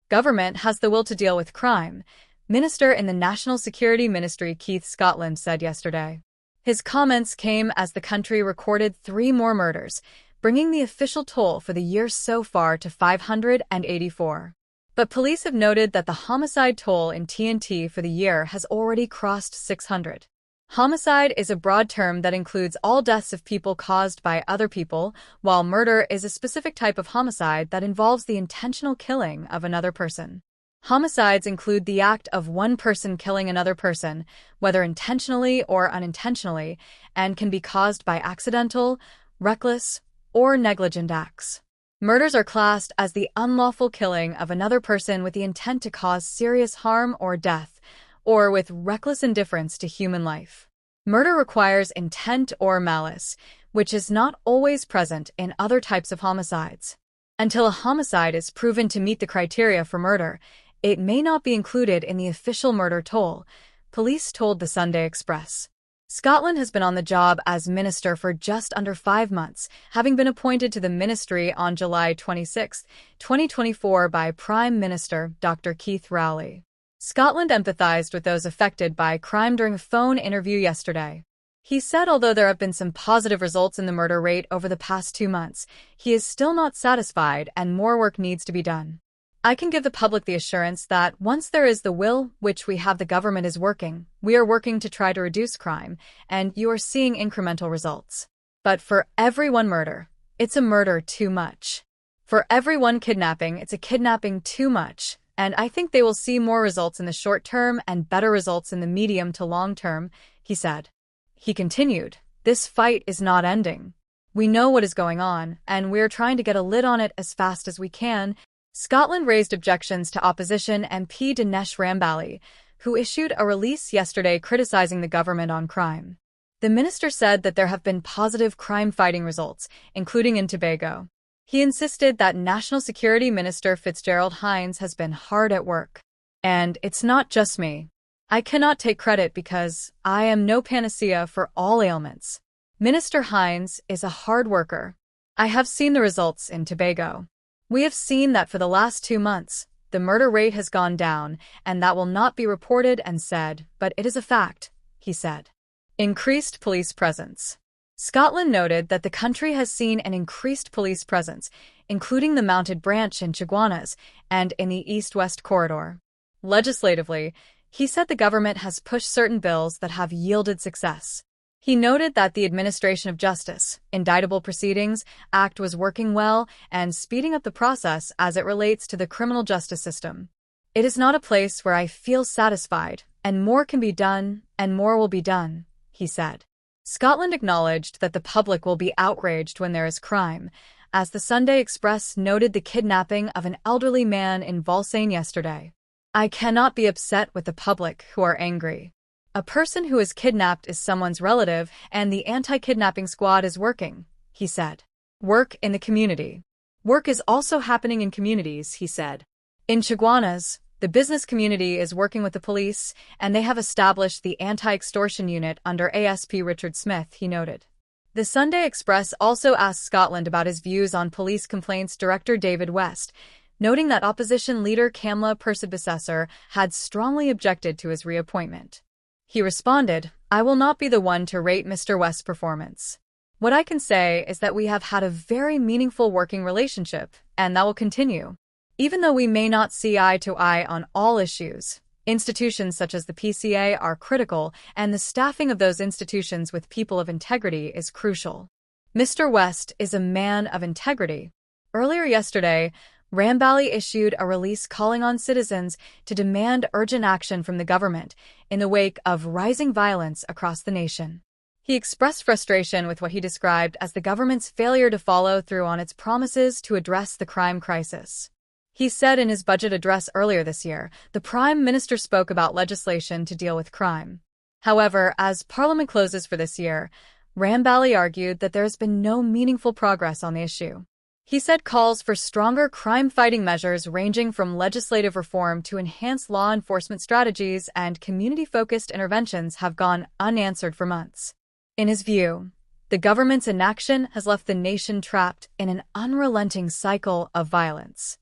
government has the will to deal with crime, Minister in the National Security Ministry Keith Scotland said yesterday. His comments came as the country recorded 3 more murders, bringing the official toll for the year so far to 584. But police have noted that the homicide toll in TNT for the year has already crossed 600. Homicide is a broad term that includes all deaths of people caused by other people, while murder is a specific type of homicide that involves the intentional killing of another person. Homicides include the act of one person killing another person, whether intentionally or unintentionally, and can be caused by accidental, reckless, or negligent acts. Murders are classed as the unlawful killing of another person with the intent to cause serious harm or death, or with reckless indifference to human life. Murder requires intent or malice, which is not always present in other types of homicides. Until a homicide is proven to meet the criteria for murder, it may not be included in the official murder toll, police told the Sunday Express. Scotland has been on the job as minister for just under 5 months, having been appointed to the ministry on July 26, 2024 by Prime Minister Dr. Keith Rowley. Scotland empathized with those affected by crime during a phone interview yesterday. He said although there have been some positive results in the murder rate over the past 2 months, he is still not satisfied and more work needs to be done. I can give the public the assurance that once there is the will, which we have, the government is working. We are working to try to reduce crime, and you are seeing incremental results. But for every one murder, it's a murder too much. For every one kidnapping, it's a kidnapping too much, and I think they will see more results in the short term and better results in the medium to long term, he said. He continued, "This fight is not ending. We know what is going on, and we are trying to get a lid on it as fast as we can." Scotland raised objections to opposition MP Dinesh Rambali, who issued a release yesterday criticizing the government on crime. The minister said that there have been positive crime-fighting results, including in Tobago. He insisted that National Security Minister Fitzgerald Hinds has been hard at work. And it's not just me. I cannot take credit because I am no panacea for all ailments. Minister Hinds is a hard worker. I have seen the results in Tobago. We have seen that for the last 2 months, the murder rate has gone down, and that will not be reported and said, but it is a fact, he said. Increased police presence. Scotland noted that the country has seen an increased police presence, including the mounted branch in Chaguanas and in the East-West corridor. Legislatively, he said the government has pushed certain bills that have yielded success. He noted that the Administration of Justice, Indictable Proceedings Act was working well and speeding up the process as it relates to the criminal justice system. It is not a place where I feel satisfied, and more can be done, and more will be done, he said. Scotland acknowledged that the public will be outraged when there is crime, as the Sunday Express noted the kidnapping of an elderly man in Valsayn yesterday. I cannot be upset with the public who are angry. A person who is kidnapped is someone's relative, and the anti-kidnapping squad is working, he said. Work in the community. Work is also happening in communities, he said. In Chaguanas, the business community is working with the police, and they have established the anti-extortion unit under ASP Richard Smith, he noted. The Sunday Express also asked Scotland about his views on police complaints director David West, noting that opposition leader Kamla Persad-Bissessar had strongly objected to his reappointment. He responded, "I will not be the one to rate Mr. West's performance. What I can say is that we have had a very meaningful working relationship, and that will continue. Even though we may not see eye to eye on all issues, institutions such as the PCA are critical, and the staffing of those institutions with people of integrity is crucial. Mr. West is a man of integrity." Earlier yesterday, Rambali issued a release calling on citizens to demand urgent action from the government in the wake of rising violence across the nation. He expressed frustration with what he described as the government's failure to follow through on its promises to address the crime crisis. He said in his budget address earlier this year, the Prime Minister spoke about legislation to deal with crime. However, as Parliament closes for this year, Rambali argued that there has been no meaningful progress on the issue. He said calls for stronger crime-fighting measures ranging from legislative reform to enhanced law enforcement strategies and community-focused interventions have gone unanswered for months. In his view, the government's inaction has left the nation trapped in an unrelenting cycle of violence.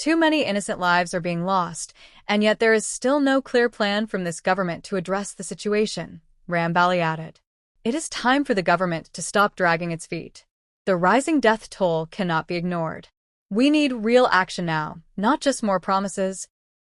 Too many innocent lives are being lost, and yet there is still no clear plan from this government to address the situation, Rowley added. It is time for the government to stop dragging its feet. The rising death toll cannot be ignored. We need real action now, not just more promises.